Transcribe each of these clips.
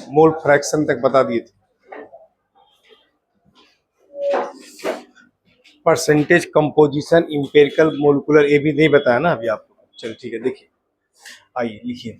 Mole fraction तक बता दिए थे। परसेंटेज कंपोजिशन इंपेरिकल मोलिकुलर ये भी नहीं बताया ना अभी आपको। चलो ठीक है, देखिए आइए लिखिए।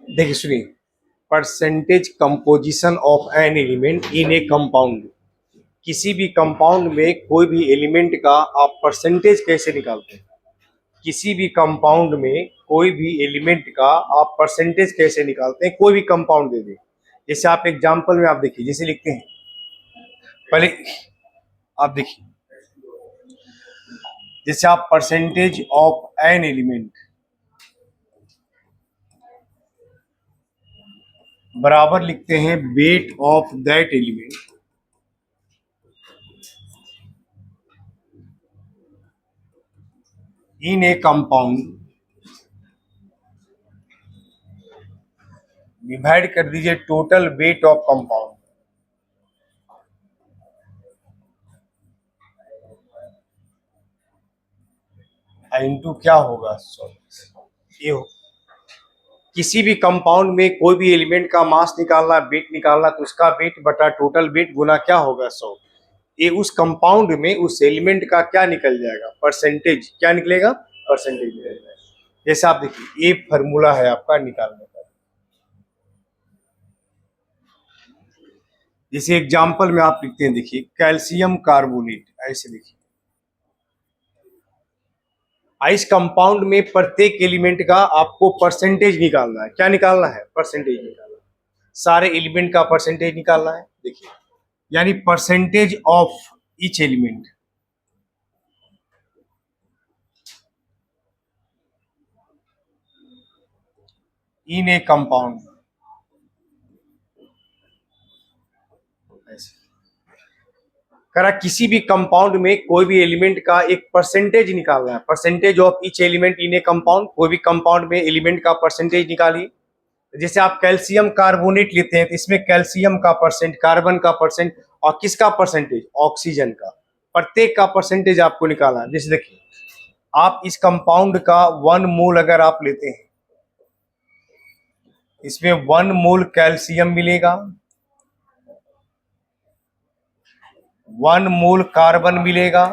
देखिए सुनिए, percentage composition of an element in A compound. किसी भी कंपाउंड में कोई भी एलिमेंट का आप परसेंटेज कैसे निकालते हैं? किसी भी कंपाउंड में कोई भी एलिमेंट का आप परसेंटेज कैसे निकालते हैं? कोई भी कंपाउंड दे दे, जैसे आप एग्जांपल में आप देखिए, जैसे लिखते हैं पहले आप देखिए, जैसे आप परसेंटेज ऑफ एन एलिमेंट बराबर लिखते हैं weight of that element in A compound, divide कर दीजिए total weight of compound into क्या होगा, सॉरी ये हो। किसी भी कंपाउंड में कोई भी एलिमेंट का मास निकालना, वेट निकालना, तो उसका वेट बटा टोटल वेट गुना क्या होगा, 100। ये उस कंपाउंड में उस एलिमेंट का क्या निकल जाएगा, परसेंटेज। क्या निकलेगा, परसेंटेज निकलेगा। जैसे आप देखिए, ये फॉर्मूला है आपका निकालने का। जैसे एग्जांपल में आप लिखते हैं, देखिए कैल्शियम कार्बोनेट, ऐसे देखिए इस कंपाउंड में प्रत्येक एलिमेंट का आपको परसेंटेज निकालना है। क्या निकालना है, परसेंटेज निकालना है। सारे एलिमेंट का परसेंटेज निकालना है। देखिए यानी percentage of each element in A compound, करा किसी भी कंपाउंड में कोई भी एलिमेंट का एक परसेंटेज निकालना है। Percentage of each element in A compound, कोई भी कंपाउंड में एलिमेंट का परसेंटेज निकालिए। जैसे आप कैल्शियम कार्बोनेट लेते हैं तो इसमें कैल्शियम का परसेंट, कार्बन का परसेंट और किसका परसेंटेज, ऑक्सीजन का, प्रत्येक का परसेंटेज आपको निकालना है। जैसे देखिए आप इस कंपाउंड का 1 मोल अगर आप लेते हैं, इसमें 1 मोल कैल्शियम मिलेगा, 1 मोल कार्बन मिलेगा,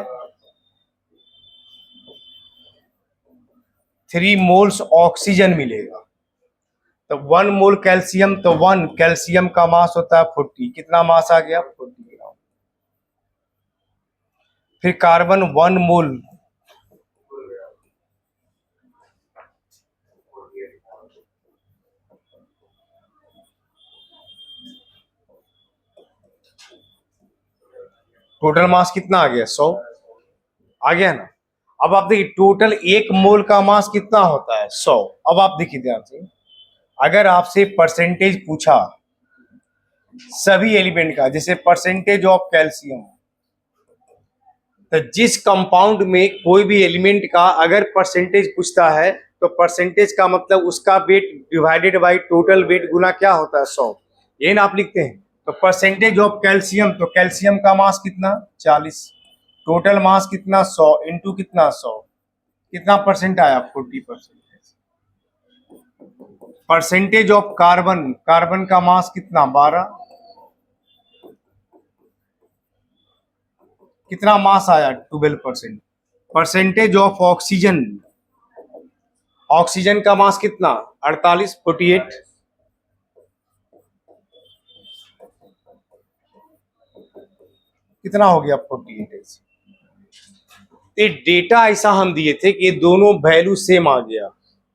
3 मोल्स ऑक्सीजन मिलेगा। तो 1 मोल कैल्शियम, तो 1 कैल्शियम का मास होता है 40, कितना मास आ गया, 40 ग्राम। फिर कार्बन 1 मोल, टोटल मास कितना आ गया, 100 आ गया ना। अब आप देखिए टोटल 1 मोल का मास कितना होता है, 100। अब आप देखिए ध्यान से, अगर आपसे परसेंटेज पूछा सभी एलिमेंट का, जैसे परसेंटेज ऑफ कैल्शियम, तो जिस कंपाउंड में कोई भी एलिमेंट का अगर परसेंटेज पूछता है तो परसेंटेज का मतलब उसका weight divided by total weight गुना क्या होता है, 100। ये ना आप लिखते हैं। तो परसेंटेज ऑफ कैल्शियम, तो कैल्शियम का मास कितना, 40, टोटल मास कितना, 100 इंटू कितना, 100, कितना परसेंट आया, 40%। परसेंटेज ऑफ कार्बन, कार्बन का मास कितना, 12, कितना मास आया, 12%। परसेंटेज ऑफ ऑक्सीजन, ऑक्सीजन का मास कितना, 48, 48, कितना हो गया, 48। ये डेटा ऐसा हम दिए थे कि ये दोनों वैल्यू सेम आ गया।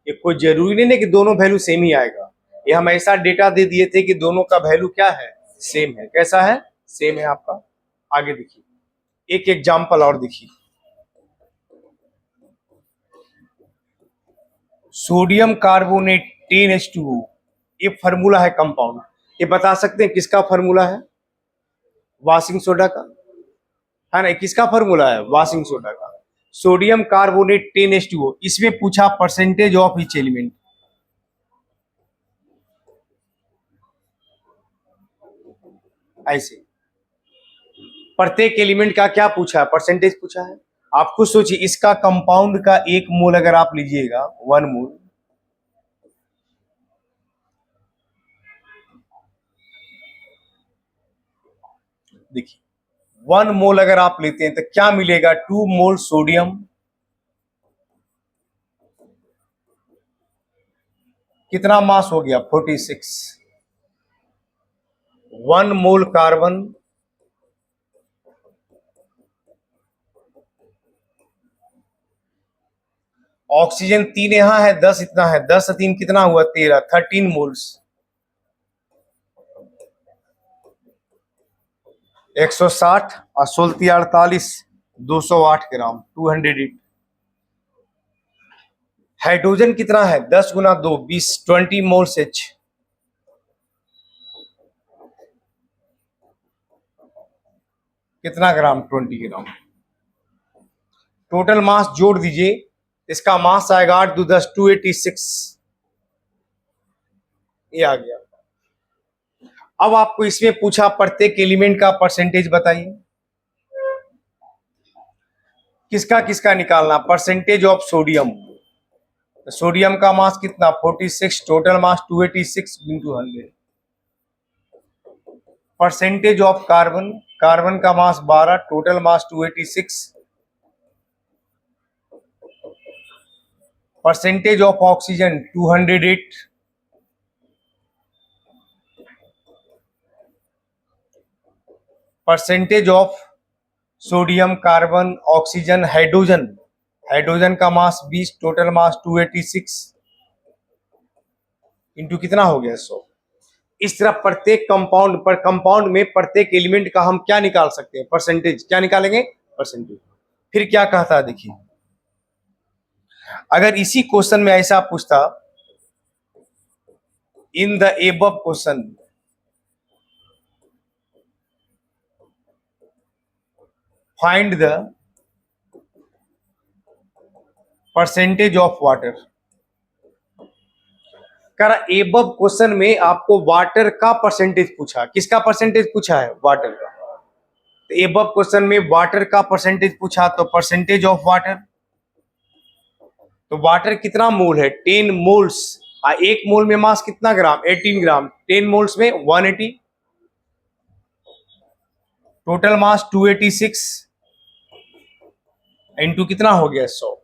ये कोई जरूरी नहीं है कि दोनों वैल्यू सेम ही आएगा। ये हम ऐसा डेटा दे दिए थे कि दोनों का वैल्यू क्या है, सेम है। कैसा है, सेम है आपका। आगे देखिए एक एग्जांपल और देखिए, सोडियम कार्बोनेट 10H2O, ये फॉर्मूला है कंपाउंड। ये बता सकते हैं किसका फॉर्मूला है, वॉशिंग सोडा का है ना। किसका फॉर्मूला है, वॉशिंग सोडा का। सोडियम कार्बोनेट 10H2O, इसमें पूछा परसेंटेज ऑफ ईच एलिमेंट। ऐसे प्रत्येक एलिमेंट का क्या पूछा है, परसेंटेज पूछा है। आप खुद सोचिए, इसका कंपाउंड का 1 मोल अगर आप लीजिएगा, 1 मोल, देखिए 1 मोल अगर आप लेते हैं तो क्या मिलेगा, 2 मोल सोडियम, कितना मास हो गया 46, 1 मोल कार्बन, ऑक्सीजन 3 यहां है, 10 इतना है, 10 3 कितना हुआ 13, 13 मोल्स, 160 और 16 48, 208 ग्राम, 208। हाइड्रोजन कितना है, 10 गुना 2 20, 20 मोल्स H, कितना ग्राम, 20 ग्राम। टोटल मास जोड़ दीजिए, इसका मास आएगा 8 2 10, 286, ये आ गया। अब आपको इसमें पूछा प्रत्येक एलिमेंट का परसेंटेज बताइए, किसका किसका निकालना, परसेंटेज ऑफ सोडियम। सोडियम का मास कितना 46, total mass 286 into 100। Percentage of carbon, carbon का मास 12, total mass 286। Percentage of oxygen 208। Percentage of sodium, carbon, oxygen, hydrogen, hydrogen का मास 20, टोटल मास 286 इंटू कितना हो गया 100। इस तरह प्रत्येक कंपाउंड पर, कंपाउंड में प्रत्येक एलिमेंट का हम क्या निकाल सकते हैं, परसेंटेज। क्या निकालेंगे, परसेंटेज। फिर क्या कहता है देखिए, अगर इसी क्वेश्चन में ऐसा पूछता, in the above question find the percentage of water, कर एबव क्वेश्चन में आपको वाटर का परसेंटेज पूछा, किसका परसेंटेज पूछा है, वाटर का। तो एबव क्वेश्चन में वाटर का परसेंटेज पूछा, तो परसेंटेज ऑफ वाटर, तो वाटर कितना मोल है, 10 मोल्स। 1 मोल में मास कितना ग्राम, 18 ग्राम, 10 मोल्स में 180, टोटल मास 286 इंटू कितना हो गया 100।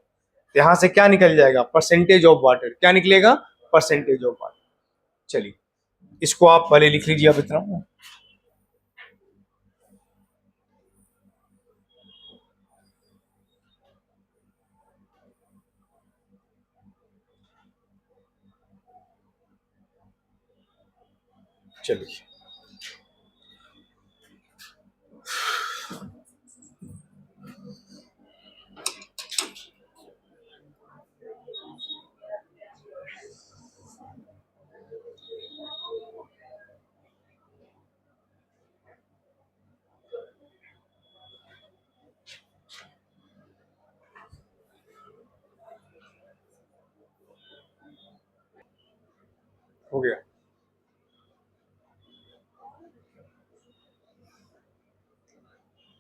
यहां से क्या निकल जाएगा, परसेंटेज ऑफ वाटर। क्या निकलेगा, परसेंटेज ऑफ वाटर। चलिए इसको आप पहले लिख लीजिए, अब इतना। चलिए हो गया,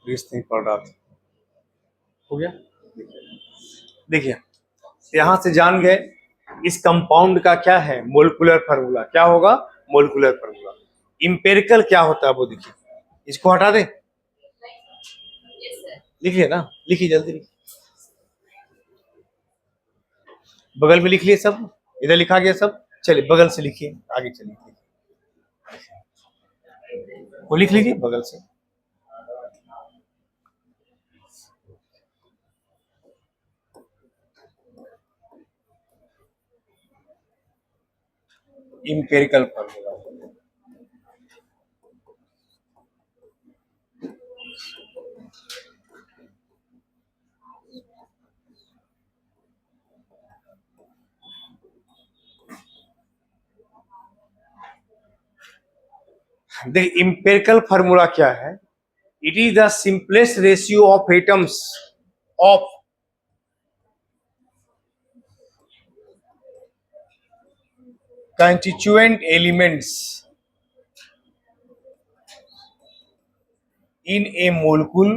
रीस नहीं पड़ रहा था, हो गया। देखिए यहां से जान गए इस कंपाउंड का क्या है, मोलिकुलर फार्मूला क्या होगा, मोलिकुलर फार्मूला। इंपेरिकल क्या होता है वो देखिए, इसको हटा दे, लिखिए ना, लिखिए जल्दी लिखिए। बगल में लिख लिए सब, इधर लिखा गया सब। चलिए बगल से लिखिए, आगे चलिए, वो लिख लीजिए बगल से। Empirical formula. देखिए इंपेरिकल फार्मूला क्या है? It is the simplest ratio of atoms of constituent elements in a molecule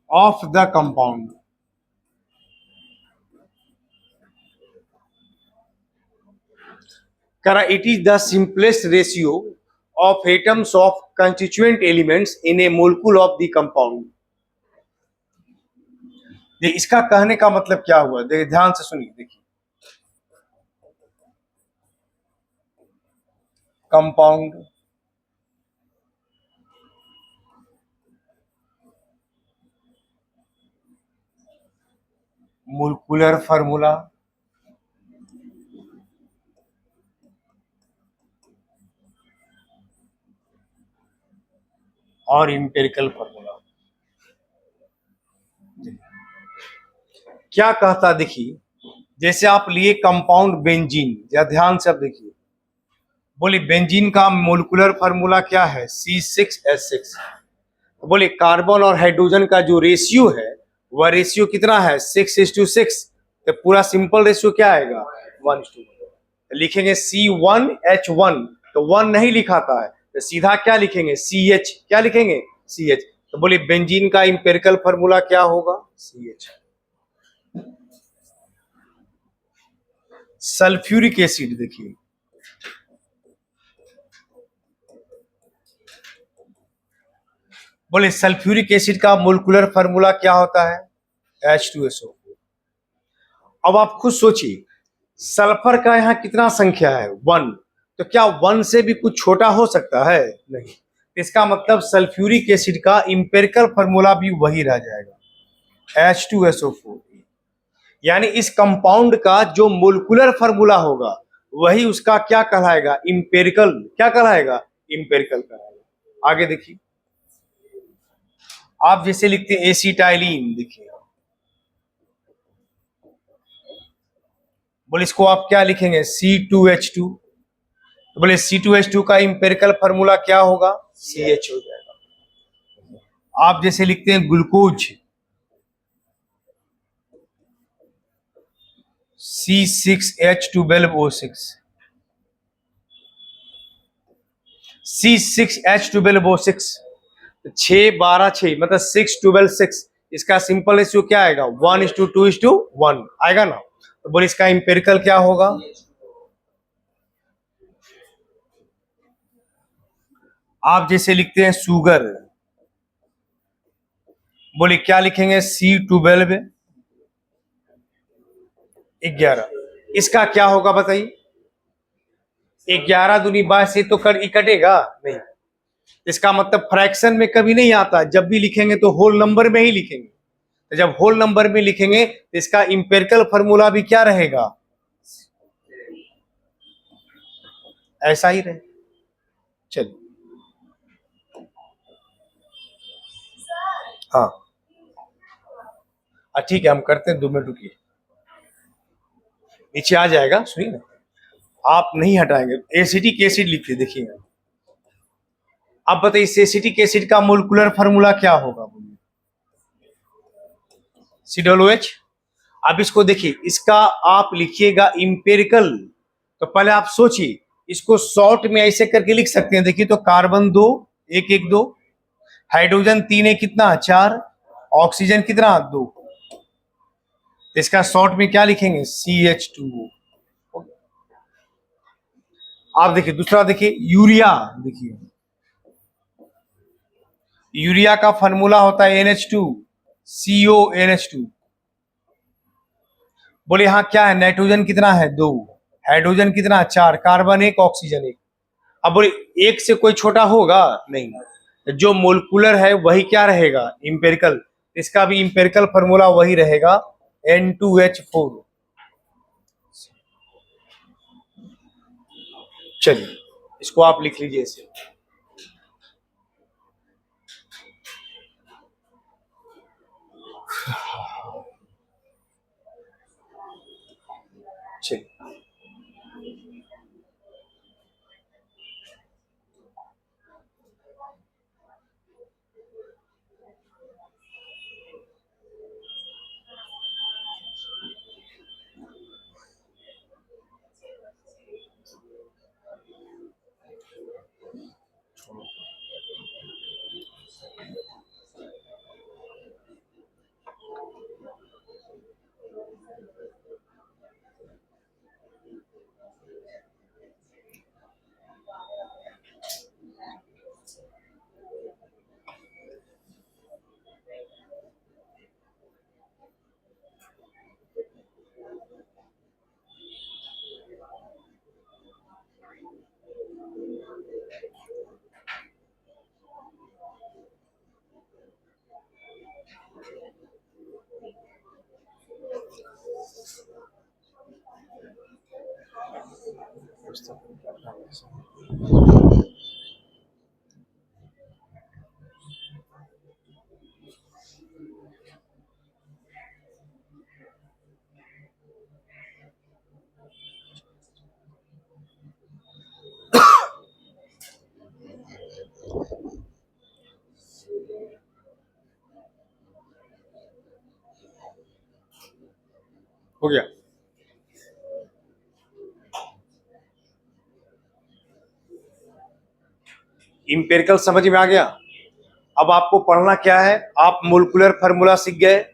of the compound. Kara, it is the simplest ratio of atoms of constituent elements in a molecule of the compound. देखिए इसका कहने का मतलब क्या हुआ? देखिए ध्यान से सुनिए। देखिए कंपाउंड, मोलिकुलर फार्मूला, और इंपेरिकल फार्मूला। क्या कहता देखिए, जैसे आप लिए कंपाउंड बेंजीन, या ध्यान से आप देखिए, बोले बेंजीन का मोलिकुलर फार्मूला क्या है? C6H6। तो बोले कार्बन और हाइड्रोजन का जो रेशियो है वह रेशियो कितना है? 6:6। तो पूरा सिंपल रेशियो क्या आएगा? 1:1। लिखेंगे C1H1, तो 1 नहीं लिखाता है, तो सीधा क्या लिखेंगे? CH। क्या लिखेंगे? CH। तो बोले बेंजीन का इंपेरिकल फार्मूला क्या होगा? CH। सल्फ्यूरिक एसिड, देखिए बोले सल्फ्यूरिक एसिड का मोलिकुलर फार्मूला क्या होता है? H2SO। अब आप खुद सोचिए, सल्फर का यहाँ कितना संख्या है? 1। तो क्या 1 से भी कुछ छोटा हो सकता है? नहीं। इसका मतलब सल्फ्यूरिक एसिड का इंपेरिकल फार्मूला भी वही रह जाएगा, H2SO4। यानी इस कंपाउंड का जो मोलिकुलर फार्मूला होगा वही उसका क्या कहलाएगा? इंपेरिकल। क्या कहलाएगा? इंपेरिकल कहलाएगा। आगे देखिए, आप जैसे लिखते हैं एसिटाइलिन, देखिए बोले इसको आप क्या लिखेंगे? C2H2। तो बोले C2H2 का इंपेरिकल फार्मूला क्या होगा? CH हो जाएगा। आप जैसे लिखते हैं ग्लूकोज, C6H12O6। C6H12O6, 6 12 6 मतलब 6 12 6। इसका सिंपल रेशियो क्या आएगा? 1:2:1 आएगा ना। तो बोले इसका इंपेरिकल क्या होगा? आप जैसे लिखते हैं शुगर, बोले क्या लिखेंगे? C12 11। इसका क्या होगा बताइए? 11 दूनी 22 से तो कटेगा नहीं। इसका मतलब फ्रैक्शन में कभी नहीं आता, जब भी लिखेंगे तो होल नंबर में ही लिखेंगे। तो जब होल नंबर में लिखेंगे तो इसका इंपेरिकल फार्मूला भी क्या रहेगा? ऐसा ही रहे। चलिए, हाँ ठीक है, हम करते हैं, 2 मिनट रुकिए, नीचे आ जाएगा। सुनिए ना, आप नहीं हटाएंगे। एसिटिक एसिड लिखिए, देखिएगा। आप बताइए एसिटिक एसिड का मोलिकुलर फार्मूला क्या होगा? बोलिए। COOH। अब इसको देखिए, इसका आप लिखिएगा इंपेरिकल। तो पहले आप सोचिए, इसको शॉर्ट में ऐसे करके लिख सकते हैं। देखिए, तो कार्बन 2 1 1 2, हाइड्रोजन 3 1 कितना? 4, ऑक्सीजन कितना? 2। तो इसका शॉर्ट में क्या लिखेंगे? CH2O। आप देखिए दूसरा, देखिए यूरिया। देखिए यूरिया का फार्मूला होता है NH2CONH2। बोले यहां क्या है? नाइट्रोजन कितना है? 2, हाइड्रोजन कितना? 4, कार्बन 1, ऑक्सीजन 1। अब बोले एक से कोई छोटा होगा? नहीं। जो मोलिकुलर है वही क्या रहेगा? इंपेरिकल। इसका भी इंपेरिकल फार्मूला वही रहेगा, N2H4। चलिए इसको आप लिख लीजिए इसे। चलिए हो गया। इंपेरिकल समझ में आ गया। अब आपको पढ़ना क्या है, आप मोलिकुलर फार्मूला सीख गए,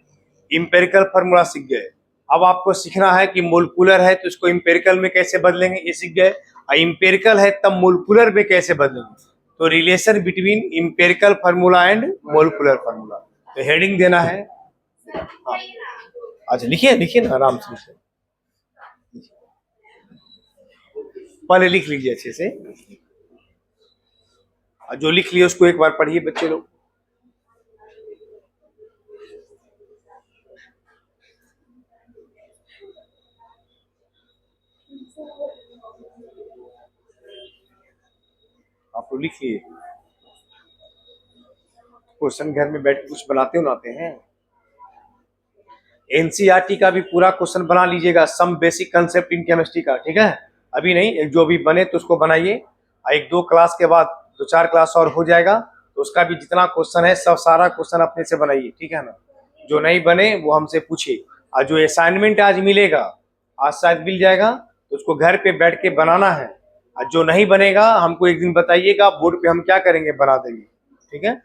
इंपेरिकल फार्मूला सीख गए। अब आपको सीखना है कि मोलिकुलर है तो इसको इंपेरिकल में कैसे बदलेंगे, ये सीख गए। और इंपेरिकल है तब मोलिकुलर में कैसे बदलेंगे। तो relation between empirical formula and molecular formula, तो हेडिंग देना है। हाँ अच्छा लिखिए, लिखिए ना आराम से लिखिए, पहले लिख लीजिए अच्छे से। जो लिख लिए उसको एक बार पढ़िए बच्चे लोग। आप लोग लिखिए, क्वेश्चन घर में बैठ के कुछ बनाते बनाते हैं। एनसीईआरटी का भी पूरा क्वेश्चन बना लीजिएगा, some basic concept in chemistry का, ठीक है। अभी नहीं, एक जो भी बने तो उसको बनाइए। एक दो क्लास के बाद 2-4 क्लास और हो जाएगा तो उसका भी जितना क्वेश्चन है सब सारा क्वेश्चन अपने से बनाइए, ठीक है ना। जो नहीं बने वो हमसे पूछिए। और जो असाइनमेंट आज मिलेगा, आज शायद मिल जाएगा, तो उसको घर पे बैठ के बनाना है। और जो नहीं बनेगा हमको एक दिन बताइएगा, बोर्ड पे हम क्या करेंगे, बना देंगे, ठीक है।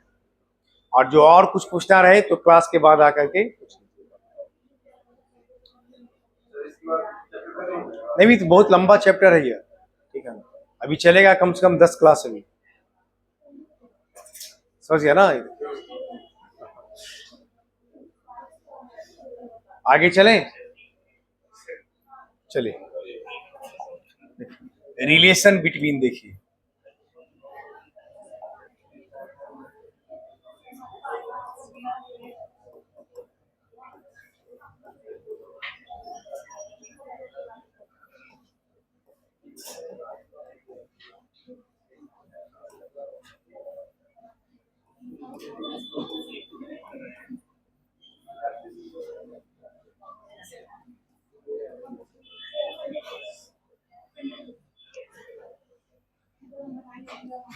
और जो और कुछ पूछना रहे तो क्लास के बाद आकर के पूछ नहीं, भी तो बहुत लंबा चैप्टर है ये, ठीक है ना। अभी चलेगा कम से कम 10 क्लास अभी, समझ गया ना। आगे चलें, चलिए रिलेशन बिटवीन देखिए।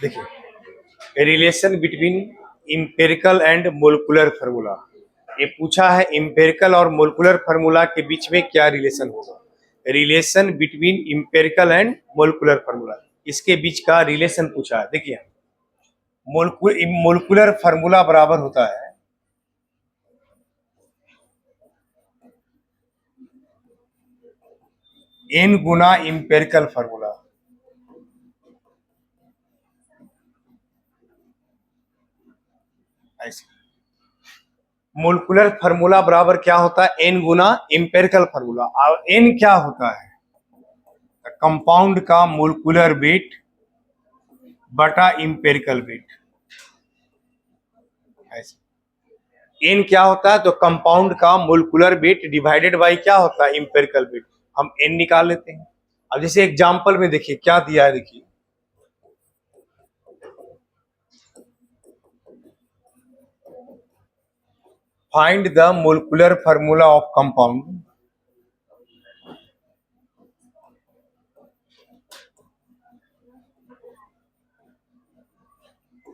देखिए relation between empirical and molecular formula, ये पूछा है इंपेरिकल और मोलिकुलर फार्मूला के बीच में क्या रिलेशन होगा। Relation between empirical and molecular formula, इसके बीच का रिलेशन पूछा है। देखिए मोलिकुलर फार्मूला बराबर होता है n गुना इंपेरिकल फार्मूला। ऐसे मोलिकुलर फार्मूला बराबर क्या होता है, n गुना इंपेरिकल फार्मूला। और n क्या होता है, कंपाउंड का मोलिकुलर वेट बटा इंपेरिकल वेट। ऐसे n क्या होता है, तो कंपाउंड का मोलिकुलर वेट डिवाइडेड बाय क्या होता है, इंपेरिकल वेट। हम n निकाल लेते हैं। अब जैसे एग्जांपल में देखिए क्या दिया है, देखिए find the molecular formula of compound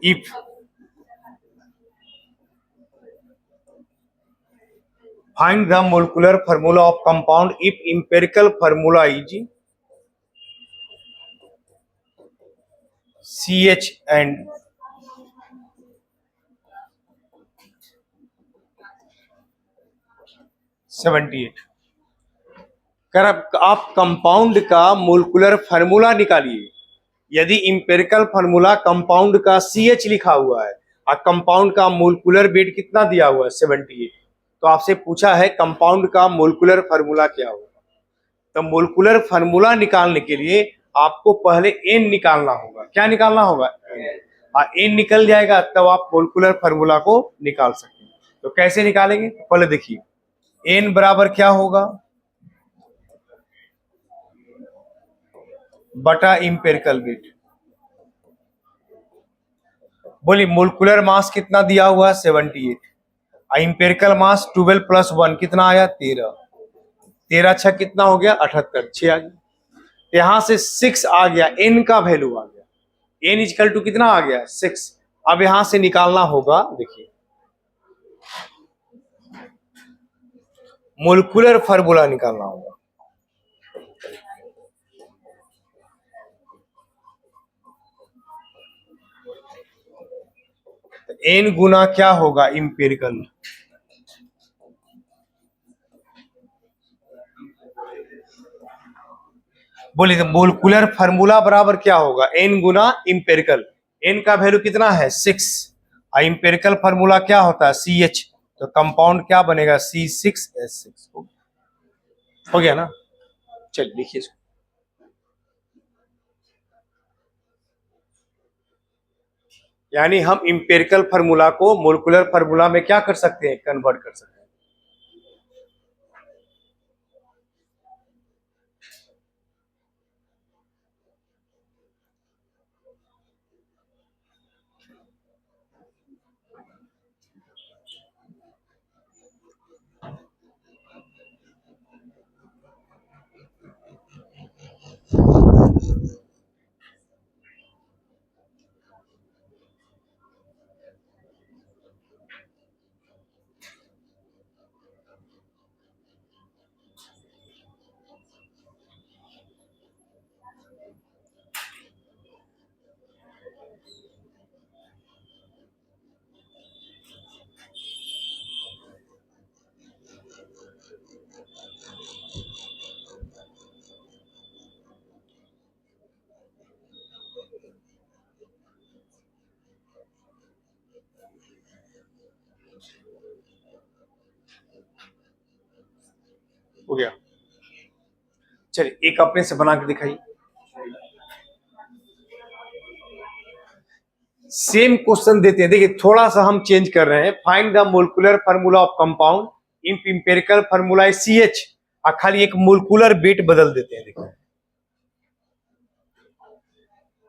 if find the molecular formula of compound if empirical formula is CH and 78। कर आप कंपाउंड का मोलिकुलर फार्मूला निकालिए। यदि इंपेरिकल फार्मूला कंपाउंड का CH लिखा हुआ है और कंपाउंड का मोलिकुलर वेट कितना दिया हुआ है 78, तो आपसे पूछा है कंपाउंड का मोलिकुलर फार्मूला क्या होगा। तो मोलिकुलर फार्मूला निकालने के लिए आपको पहले एन निकालना होगा। क्या निकालना होगा? एन निकल जाएगा तब आप मोलिकुलर फार्मूला को निकाल सकते हैं। तो कैसे निकालेंगे? पहले देखिए एन बराबर क्या होगा बटा इंपेरिकल वेट। बोलिए मोलिकुलर मास कितना दिया हुआ है 78, इंपेरिकल मास 12 प्लस 1 कितना आया 13, 13 छह कितना हो गया 78, 6 आ गया। यहां से 6 आ गया, एन का वैल्यू आ गया, एन इजकल टू कितना आ गया 6। अब यहां से निकालना होगा, देखिए मोलिकुलर फार्मूला निकालना होगा। एन गुना क्या होगा इंपेरिकल, बोलिए तो मोलिकुलर फार्मूला बराबर क्या होगा एन गुना इंपेरिकल। एन का वैल्यू कितना है 6 और इंपेरिकल फार्मूला क्या होता है CH, तो कंपाउंड क्या बनेगा C6H6। हो गया ना? चलिए लिखिए इसको। यानी हम इंपेरिकल फार्मूला को मोलिकुलर फार्मूला में क्या कर सकते हैं, कन्वर्ट कर सकते हैं। हो गया। चलिए एक अपने से बना के दिखाइए। सेम क्वेश्चन देते हैं, देखिए थोड़ा सा हम चेंज कर रहे हैं। Find the molecular formula of compound if empirical formula है CH, और खाली एक मोलिकुलर वेट बदल देते हैं। देखिए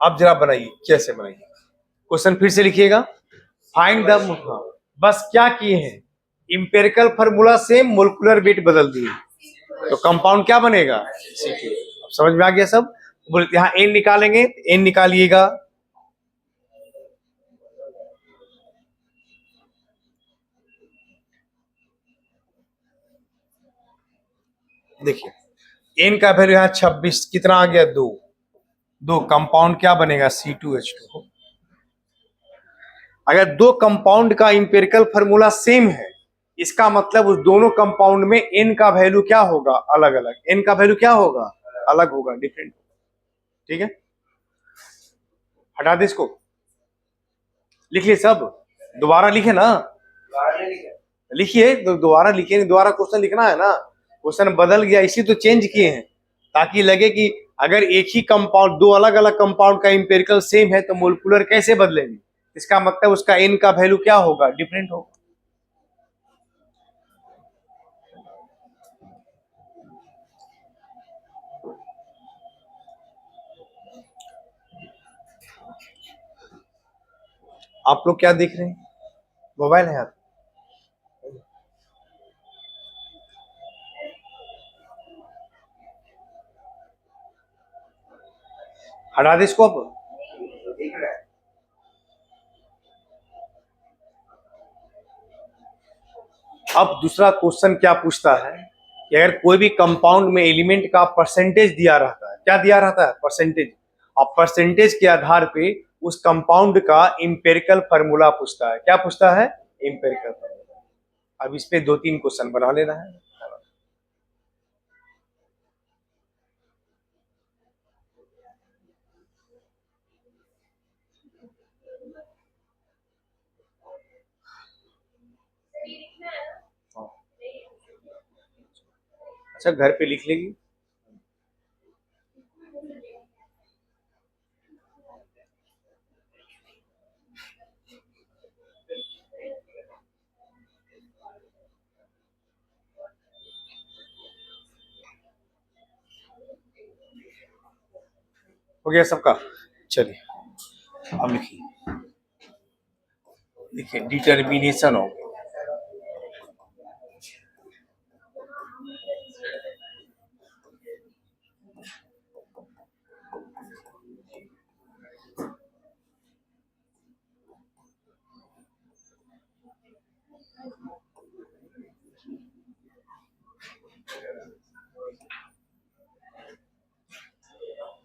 अब जरा बनाइए, कैसे बनाइए क्वेश्चन फिर से लिखिएगा। फाइंड द, बस क्या किए हैं इंपेरिकल फार्मूला से मोलिकुलर वेट बदल दिए, तो कंपाउंड क्या बनेगा C2। अब समझ में आ गया सब? बोले यहाँ एन निकालेंगे, एन निकालिएगा। देखिए एन का वैल्यू यहाँ 26 कितना आ गया 2, दो कंपाउंड क्या बनेगा C2H2। अगर दो कंपाउंड का इंपेरिकल फार्मूला सेम है, इसका मतलब उस दोनों कंपाउंड में एन का वैल्यू क्या होगा अलग अलग, एन का वैल्यू क्या होगा अलग होगा, डिफरेंट। ठीक है, हटा दे इसको, लिख लिए सब, दोबारा लिखे ना, लिखिए दोबारा लिखिए, दोबारा क्वेश्चन लिखना है ना। क्वेश्चन बदल गया इसी तो चेंज किए हैं, ताकि लगे कि अगर एक ही कंपाउंड, दो अलग अलग कंपाउंड का इंपेरिकल सेम है तो मोलिकुलर कैसे बदलेंगे, इसका मतलब उसका एन का वैल्यू क्या होगा डिफरेंट होगा। आप लोग क्या देख रहे हैं, मोबाइल है आप? हटा दे इसको अब। अब दूसरा क्वेश्चन क्या पूछता है कि अगर कोई भी कंपाउंड में एलिमेंट का परसेंटेज दिया रहता है, क्या दिया रहता है, परसेंटेज। अब परसेंटेज के आधार पे उस कंपाउंड का इंपेरिकल फार्मूला पूछता है। क्या पूछता है, इंपेरिकल फार्मूला। अब इस पे 2-3 क्वेश्चन बना लेना है। अच्छा, घर पे लिख लेगी। हो गया सबका। चलिए अब लिखिए, देखिए determination of,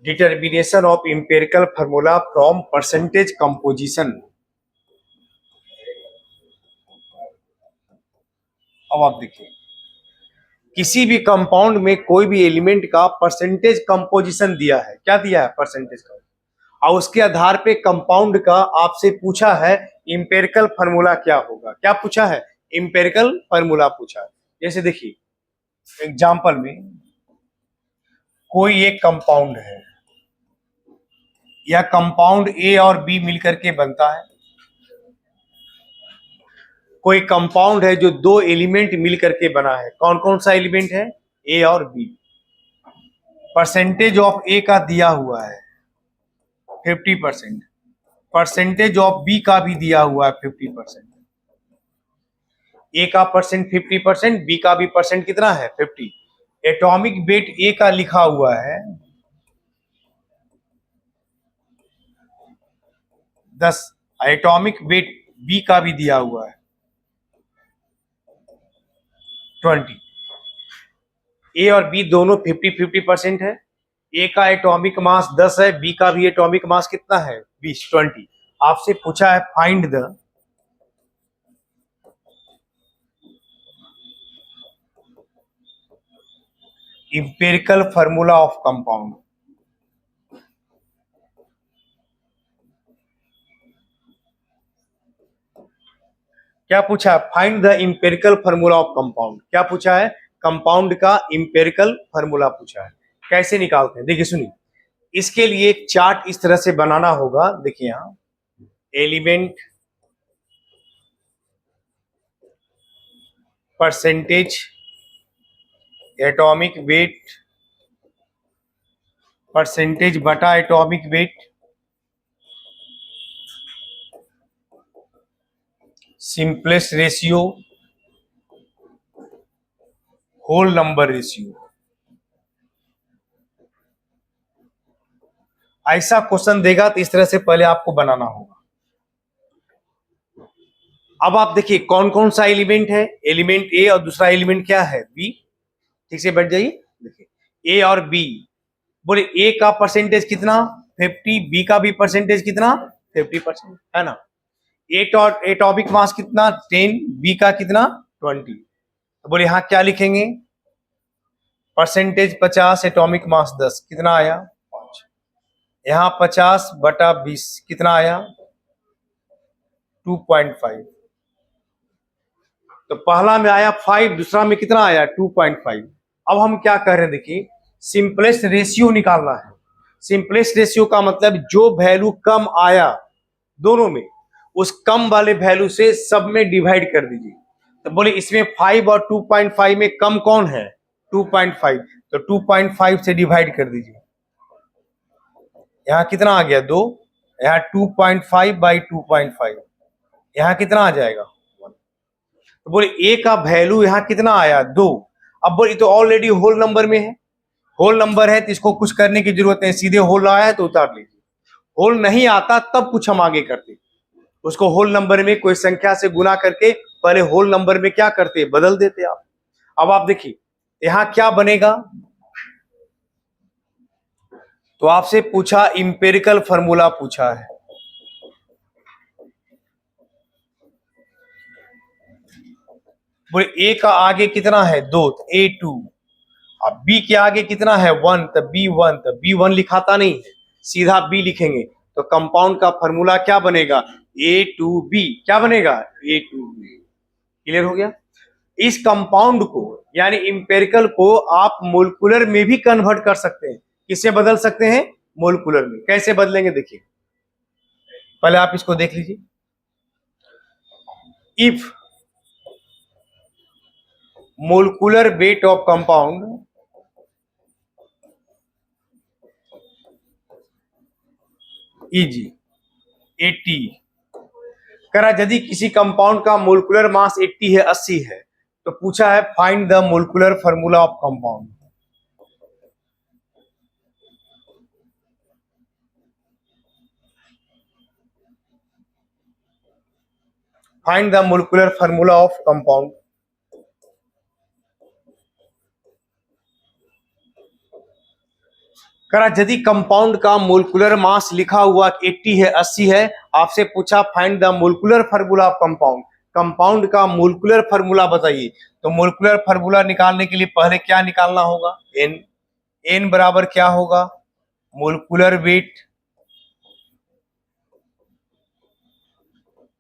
determination of empirical formula from percentage composition. अब आप देखिए, किसी भी कंपाउंड में कोई भी एलिमेंट का परसेंटेज कंपोजिशन दिया है, क्या दिया है, परसेंटेज का, और उसके आधार पे कंपाउंड का आपसे पूछा है इंपेरिकल फार्मूला क्या होगा। क्या पूछा है, इंपेरिकल फार्मूला पूछा है। जैसे देखिए एग्जांपल में, कोई एक कंपाउंड है, या कंपाउंड ए और बी मिलकर के बनता है। कोई कंपाउंड है जो दो एलिमेंट मिलकर के बना है। कौन कौन सा एलिमेंट है, ए और बी। परसेंटेज ऑफ ए का दिया हुआ है 50%, परसेंटेज ऑफ बी का भी दिया हुआ है 50%। ए का परसेंट 50%, बी का भी परसेंट कितना है, 50। एटॉमिक वेट ए का लिखा हुआ है 10, एटॉमिक वेट बी का भी दिया हुआ है 20। ए और बी दोनों 50-50% है। ए का एटॉमिक मास 10 है, बी का भी एटॉमिक मास कितना है, 20। आपसे पूछा है find the empirical formula of compound. क्या पूछा है, find the empirical formula of compound. क्या पूछा है, कंपाउंड का इंपेरिकल फार्मूला पूछा है। कैसे निकालते हैं, देखिए सुनिए, इसके लिए एक चार्ट इस तरह से बनाना होगा। देखिए यहां element, percentage, atomic weight, percentage बटा atomic weight, simplest ratio, whole number ratio. ऐसा क्वेश्चन देगा तो इस तरह से पहले आपको बनाना होगा। अब आप देखिए कौन कौन सा एलिमेंट है, एलिमेंट ए और दूसरा एलिमेंट क्या है, बी। ठीक से बैठ जाइए। देखिए ए और बी, बोले ए का परसेंटेज कितना, 50, बी का भी परसेंटेज कितना, 50% है ना। एटॉमिक मास कितना, 10, बी का कितना, 20। तो बोले यहां क्या लिखेंगे, परसेंटेज 50, एटॉमिक मास 10, कितना आया, 5। यहाँ 50/20 कितना आया, 2.5। तो पहला में आया 5, दूसरा में कितना आया, 2.5। अब हम क्या कर रहे हैं, देखिए सिंपलेस्ट रेशियो निकालना है। सिंपलेस्ट रेशियो का मतलब जो वैल्यू कम आया दोनों में, उस कम वाले वैल्यू से सब में डिवाइड कर दीजिए। तो बोले इसमें 5 और 2.5 में कम कौन है, 2.5। तो 2.5 से डिवाइड कर दीजिए। यहाँ कितना आ गया, 2। यहाँ 2.5/2.5, यहाँ कितना आ जाएगा, 1। तो बोले ए का वैल्यू यहाँ कितना आया, 2। अब बोले तो ऑलरेडी होल नंबर में है, होल नंबर है तो इसको कुछ करने की जरूरत नहीं, सीधे होल आया है तो उतार लीजिए। होल नहीं आता तब कुछ हम आगे करते, उसको होल नंबर में कोई संख्या से गुना करके पहले होल नंबर में क्या करते, बदल देते आप। अब आप देखिए यहां क्या बनेगा, तो आपसे पूछा इंपेरिकल फॉर्मूला पूछा है, बोले ए का आगे कितना है 2, तो A2। अब बी के आगे कितना है 1, तो B1, तो B1 लिखाता नहीं है, सीधा बी लिखेंगे, तो कंपाउंड का फॉर्मूला क्या बनेगा, A2B। क्या बनेगा, A2B। क्लियर हो गया। इस कंपाउंड को यानी इंपेरिकल को आप मोलिकुलर में भी कन्वर्ट कर सकते हैं। किससे बदल सकते हैं, मोलिकुलर में। कैसे बदलेंगे देखिए, पहले आप इसको देख लीजिए। If molecular weight of compound is 80, करा यदि किसी कंपाउंड का मोलिकुलर मास 80 है, 80 है, तो पूछा है find the molecular formula of compound. Find the molecular formula of compound. करा यदि कंपाउंड का मोलिकुलर मास लिखा हुआ 80 है, 80 है, आपसे पूछा find the molecular formula of compound, compound का मोलिकुलर फार्मूला बताइए। तो मोलिकुलर फार्मूला निकालने के लिए पहले क्या निकालना होगा, एन। एन बराबर क्या होगा, मोलिकुलर वेट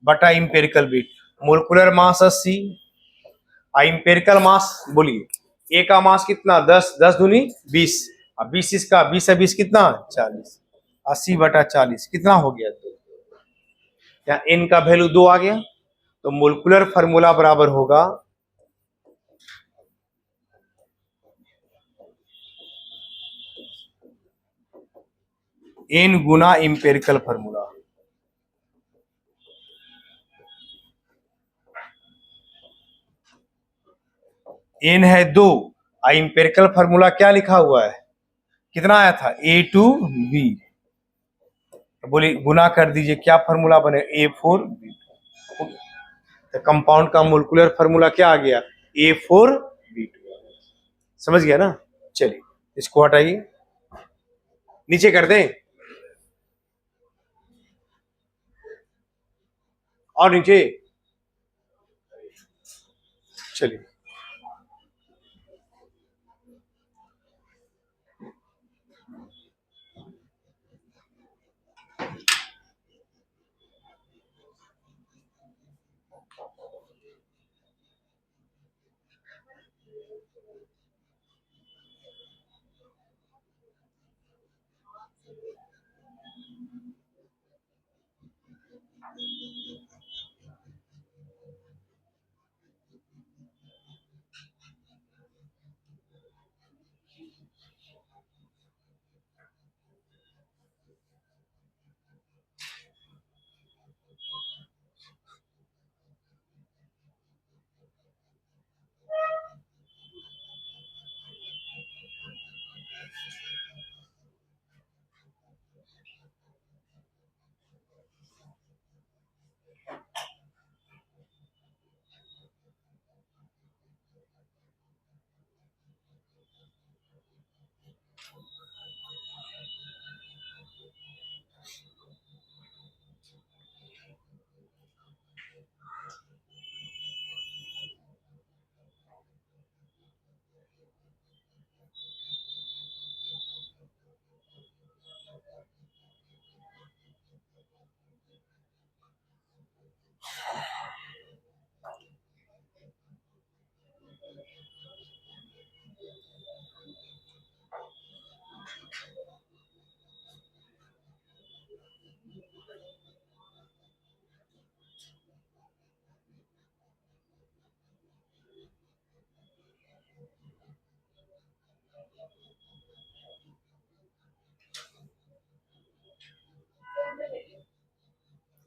बटा empirical weight. Molecular mass 80, empirical mass बोलिए, ए का मास कितना 10, 10 दूनी 20, अब 20 इसका 20 है, 20 कितना 40, 80/40 कितना हो गया, तो क्या एन का वैल्यू 2 आ गया। तो मोलिकुलर फार्मूला बराबर होगा एन गुना इंपेरिकल फार्मूला। एन है 2, इंपेरिकल फार्मूला क्या लिखा हुआ है, कितना आया था A2B। तो बोलिए गुना कर दीजिए, क्या फार्मूला बने A4B। तो कंपाउंड का मोलिकुलर फार्मूला क्या आ गया, A4B2। समझ गया ना। चलिए इसको हटाइए, नीचे कर दें, और नीचे, चलिए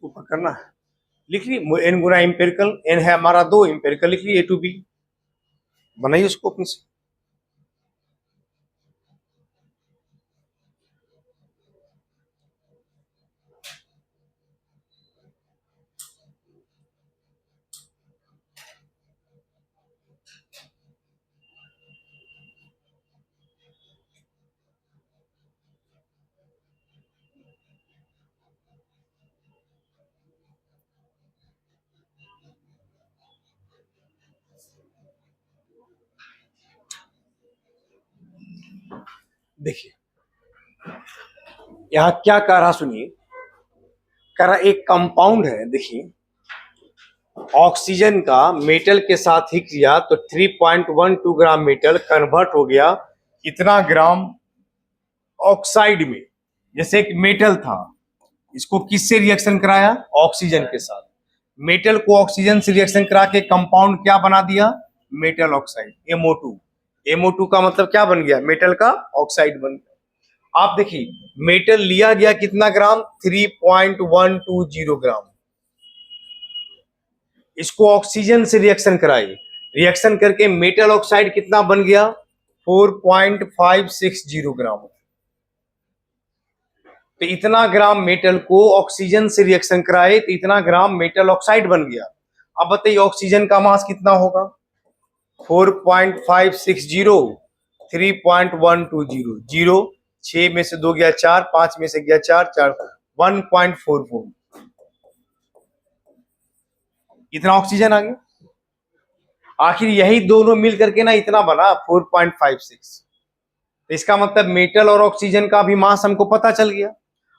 ऊपर करना है, लिख ली एन गुना इंपेरिकल, एन है हमारा 2, इंपेरिकल लिख ली A2B, बनाइए उसको अपने से। देखिए यहां क्या कह रहा सुनिए, कह रहा एक कंपाउंड है, देखिए ऑक्सीजन का मेटल के साथ ही किया तो 3.12 ग्राम मेटल कन्वर्ट हो गया इतना ग्राम ऑक्साइड में। जैसे एक मेटल था, इसको किससे रिएक्शन कराया? ऑक्सीजन के साथ। मेटल को ऑक्सीजन से रिएक्शन करा के कंपाउंड क्या बना दिया? Metal oxide, MO2। MO2 का मतलब क्या बन गया? मेटल का ऑक्साइड बन गया। आप देखिए मेटल लिया गया कितना ग्राम? 3.120 ग्राम। इसको ऑक्सीजन से रिएक्शन कराई, रिएक्शन करके मेटल ऑक्साइड कितना बन गया? 4.560 ग्राम। तो इतना ग्राम मेटल को ऑक्सीजन से रिएक्शन कराए तो इतना ग्राम मेटल ऑक्साइड बन गया। अब बताइए ऑक्सीजन का मास कितना होगा? 4.560, 3.120, जीरो, 6 में से 2 गया 4, 5 में से गया 4, 4, 1.44। इतना ऑक्सीजन आ गया। आखिर यही दोनों मिल करके ना इतना बना 4.56। तो इसका मतलब मेटल और ऑक्सीजन का भी मास हमको पता चल गया।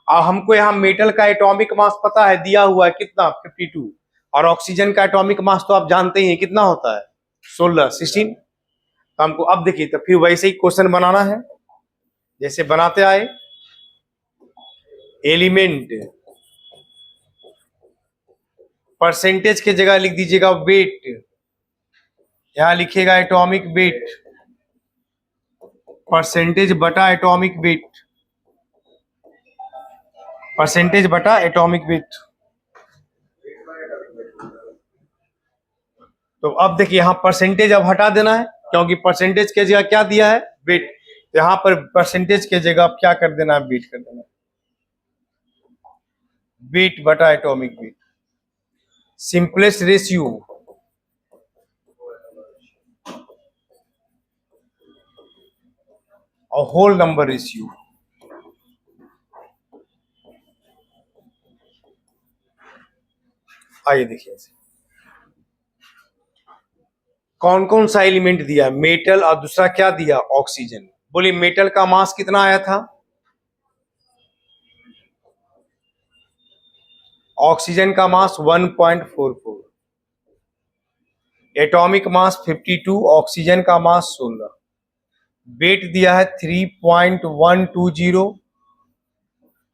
और हमको यहाँ मेटल का एटॉमिक मास पता है, दिया हुआ है कितना? 52। और ऑक्सीजन का एटॉमिक मास तो आप जानते ही हैं कितना होता है? 16। तो हमको अब देखिए तो फिर वैसे ही क्वेश्चन बनाना है जैसे बनाते आए। एलिमेंट परसेंटेज के जगह लिख दीजिएगा वेट, यहां लिखिएगा एटॉमिक वेट, परसेंटेज बटा एटॉमिक वेट, परसेंटेज बटा एटॉमिक वेट। तो अब देखिए यहां परसेंटेज अब हटा देना है क्योंकि परसेंटेज के जगह क्या दिया है? वेट। तो यहां पर परसेंटेज के जगह अब क्या कर देना है? वेट कर देना है, वेट बटा एटॉमिक वेट। सिंपलेस्ट रेशियो और होल नंबर रेशियो। आइए देखिए कौन कौन सा एलिमेंट दिया? मेटल और दूसरा क्या दिया? ऑक्सीजन। बोलिए मेटल का मास कितना आया था? ऑक्सीजन का मास 1.44, एटॉमिक मास 52, ऑक्सीजन का मास 16, वेट दिया है 3.120,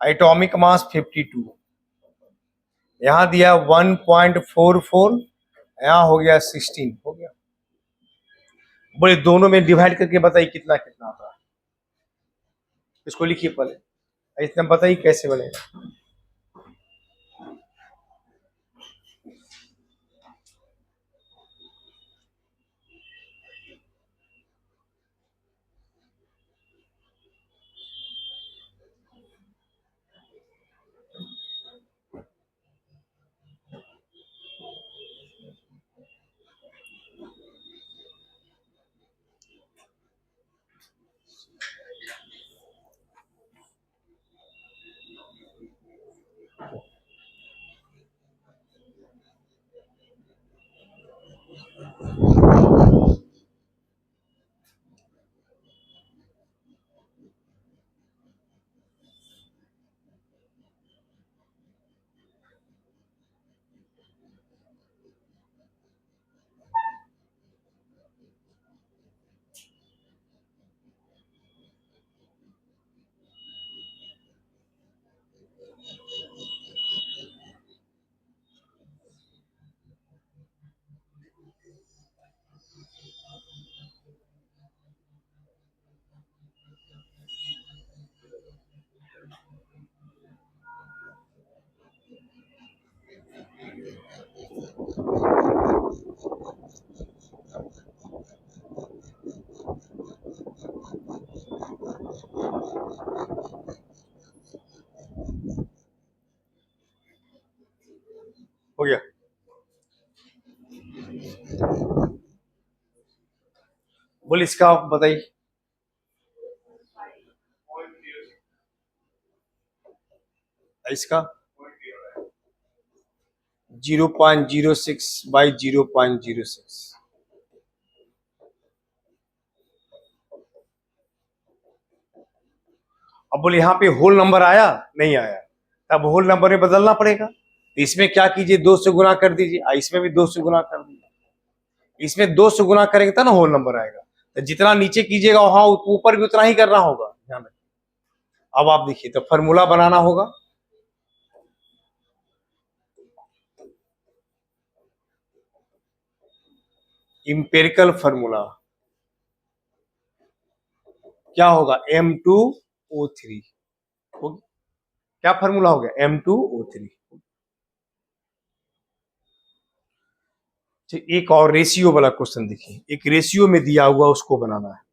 एटॉमिक मास 52, यहां दिया 1.44, यहां हो गया 16 हो गया। बोले दोनों में डिवाइड करके बताइए कितना कितना आता है। इसको लिखिए पहले, इतना बताइए कैसे बनेगा। हो गया। बोले इसका आप बताइए। इसका 0.06/0.06। अब बोले यहाँ पे होल नंबर आया, नहीं आया, तब होल नंबर में बदलना पड़ेगा। तो इसमें क्या कीजिए, 2 से गुना कर दीजिए, इसमें भी 2 से गुना कर दीजिए। इसमें 2 से गुना करेंगे तब ना होल नंबर आएगा। तो जितना नीचे कीजिएगा वहां ऊपर भी उतना ही करना होगा, ध्यान रखिए। अब आप देखिए, तो फॉर्मूला बनाना होगा। इंपेरिकल फॉर्मूला क्या होगा, M2O3। क्या फॉर्मूला हो गया, M2O3। एक और रेशियो वाला क्वेश्चन देखिए, एक रेशियो में दिया हुआ उसको बनाना है।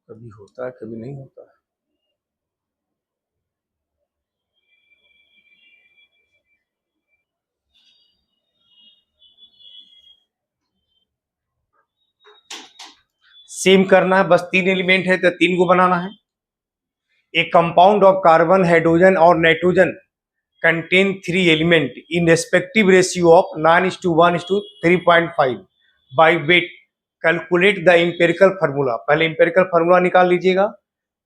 कभी होता है, कभी नहीं होता है। सेम करना है, बस 3 एलिमेंट है तो 3 को बनाना है। एक कंपाउंड ऑफ कार्बन, हाइड्रोजन और nitrogen contain 3 element in respective ratio of 9:1:3.5 by wait. Calculate the empirical formula. पहले इंपेरिकल फार्मूला निकाल लीजिएगा,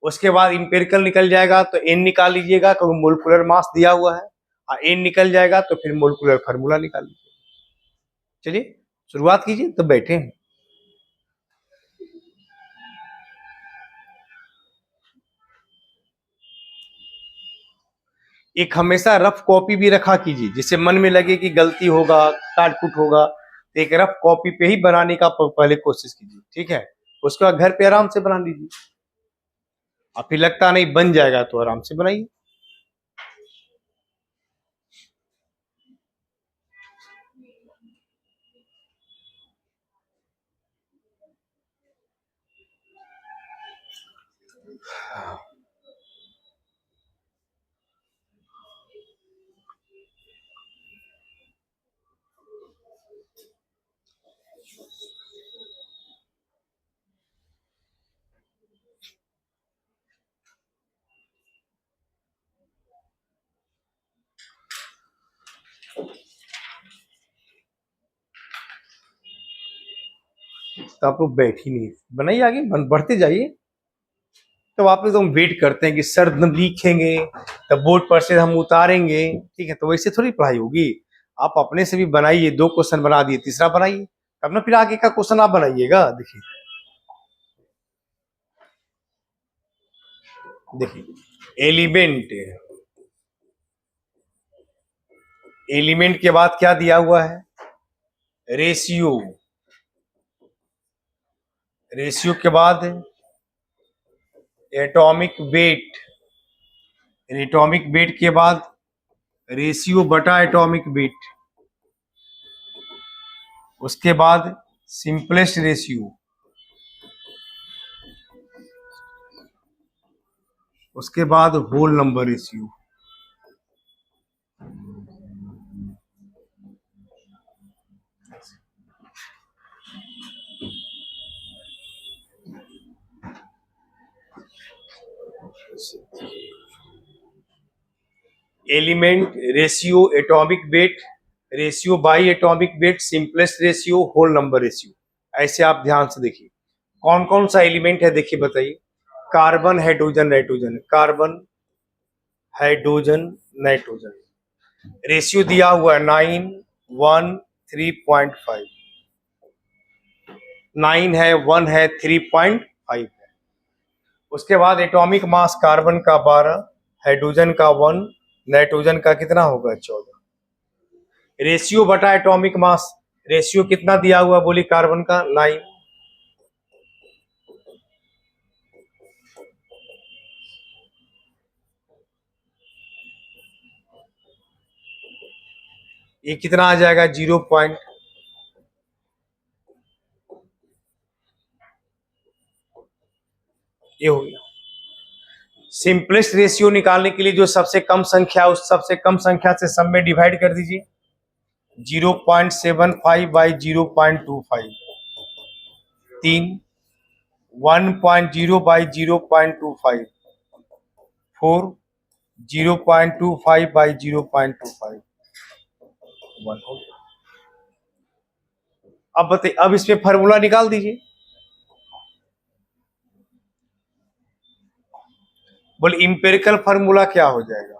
उसके बाद इंपेरिकल निकल जाएगा तो एन निकाल लीजिएगा, क्योंकि मोलिकुलर मास दिया हुआ है, और एन निकल जाएगा तो फिर मोलिकुलर फार्मूला निकाल लीजिए। चलिए शुरुआत कीजिए, तो बैठे हैं। एक हमेशा रफ कॉपी भी रखा कीजिए, जिससे मन में लगे कि गलती होगा, काटकुट होगा, तो एक रफ कॉपी पे ही बनाने का पहले कोशिश कीजिए, ठीक है। उसके बाद घर पे आराम से बना लीजिए। और फिर लगता नहीं बन जाएगा तो आराम से बनाइए। तो आप लोग बैठ ही नहीं, बनाइए आगे, बढ़ते जाइए। तो आप एकदम वेट करते हैं कि सर लिखेंगे तब बोर्ड पर से हम उतारेंगे, ठीक है, तो वैसे थोड़ी पढ़ाई होगी। आप अपने से भी बनाइए, 2 क्वेश्चन बना दिए, तीसरा बनाइए, तब ना फिर आगे का क्वेश्चन आप बनाइएगा। देखिए देखिए, एलिमेंट, एलिमेंट के बाद क्या दिया हुआ है, रेशियो। रेशियो के बाद एटॉमिक वेट। एटॉमिक वेट के बाद रेशियो बटा एटॉमिक वेट। उसके बाद सिंपलेस्ट रेशियो। उसके बाद whole number ratio. Element, ratio, atomic weight, ratio by atomic weight, simplest ratio, whole number ratio. ऐसे आप ध्यान से देखिए कौन कौन सा एलिमेंट है, देखिए बताइए। Carbon, hydrogen, nitrogen, carbon, hydrogen, nitrogen. Ratio दिया हुआ है 9:1:3.5। 9 है, 1 है, 3.5 है। उसके बाद एटॉमिक मास कार्बन का 12, हाइड्रोजन का 1, नाइट्रोजन का कितना होगा, 14। रेशियो बटा एटॉमिक मास, रेशियो कितना दिया हुआ बोली, कार्बन का 9। ये कितना आ जाएगा 0. ये हो गया। सिंपलेस्ट रेशियो निकालने के लिए जो सबसे कम संख्या उस सबसे कम संख्या से सब में डिवाइड कर दीजिए। 0.75 बाई 0.25 3 1.0 बाई 0.25 4 0.25 बाई 0.25 1 हो गया। अब बताइए, अब इसमें फॉर्मूला निकाल दीजिए। बोले इंपेरिकल फॉर्मूला क्या हो जाएगा?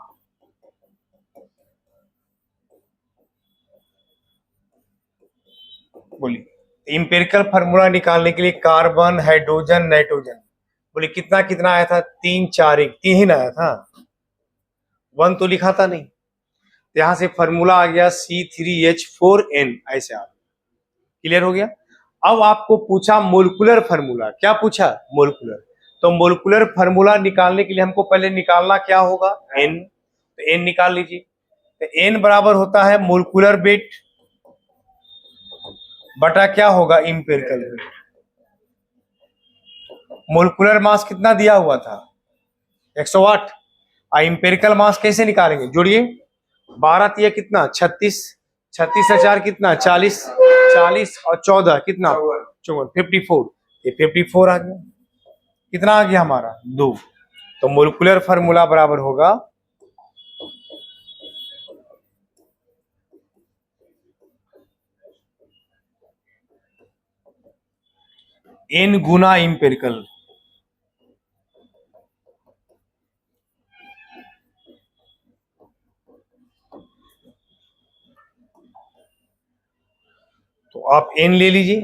बोलिए इंपेरिकल फॉर्मूला निकालने के लिए कार्बन, हाइड्रोजन, नाइट्रोजन, बोले कितना कितना आया था? 3 4 1 3 ही ना आया था, 1 तो लिखा था नहीं। तो यहां से फॉर्मूला आ गया C3H4n, ऐसे आ क्लियर हो गया। अब आपको पूछा मोलिकुलर फार्मूला, क्या पूछा? मोलिकुलर। तो मोलिकुलर फार्मूला निकालने के लिए हमको पहले निकालना क्या होगा? n। तो n निकाल लीजिए। तो n बराबर होता है मोलिकुलर वेट बटा क्या होगा? Empirical weight. मोलिकुलर मास कितना दिया हुआ था? 108। और इंपेरिकल मास कैसे निकालेंगे? जोड़िए, 12 तिया कितना? 36, 36 से 4 कितना? 40, 40 और 14 कितना? 54। ये 54 आ गया। कितना आ गया हमारा? 2। तो मोलिकुलर फार्मूला बराबर होगा n गुना इंपेरिकल। तो आप n ले लीजिए।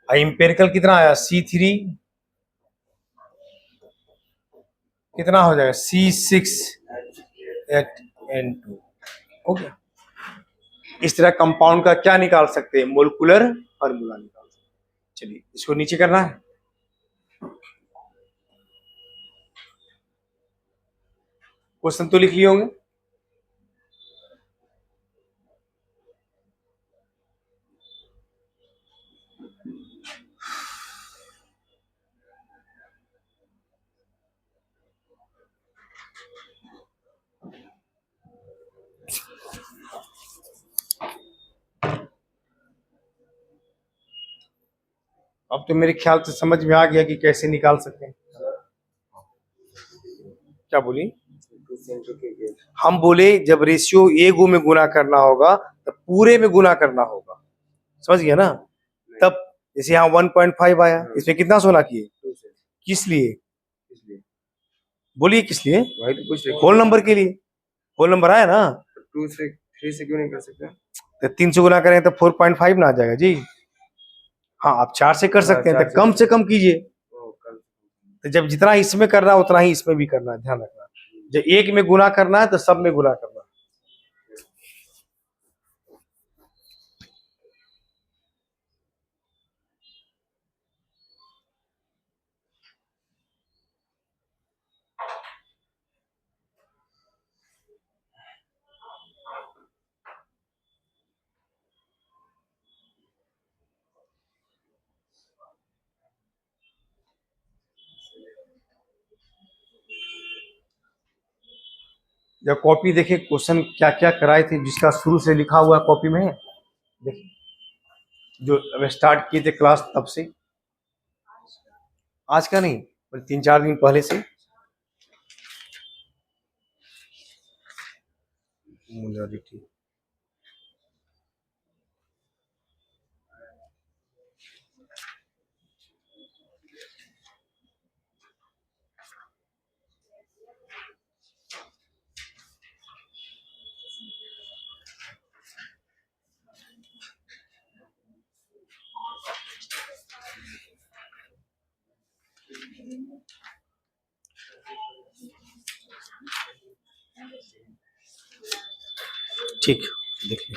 इंपेरिकल कितना आया? C3 कितना हो जाएगा? C6H8n2 हो गया। इस तरह कंपाउंड का क्या निकाल सकते हैं? मोलिकुलर फार्मूला निकाल सकते हैं। चलिए इसको नीचे करना है। क्वेश्चन तो लिख लिए होंगे। अब तो मेरे ख्याल से समझ में आ गया कि कैसे निकाल सकते हैं। क्या बोली? हम बोले जब रेशियो ए गो में गुना करना होगा तो पूरे में गुना करना होगा, समझ गया ना? तब जैसे यहाँ 1.5 आया, इसमें कितना सोना किए? किस लिए? बोलिए किस लिए? होल नंबर के लिए। होल नंबर आया ना, 2 से 3 से क्यों नहीं कर सकते? तो 3 से गुना करें तो 4.5 ना आ जाएगा जी। हाँ आप 4 से कर सकते हैं, तो कम से कम कीजिए। तो जब जितना इसमें करना है उतना ही इसमें भी करना है, ध्यान रखना। जब एक में गुना करना है तो सब में गुना करना है। जब कॉपी देखिए क्वेश्चन क्या क्या कराए थे, जिसका शुरू से लिखा हुआ कॉपी में देखिए, जो अब स्टार्ट किए थे क्लास तब से, आज का नहीं, 3 4 दिन पहले से। ठीक, देखिए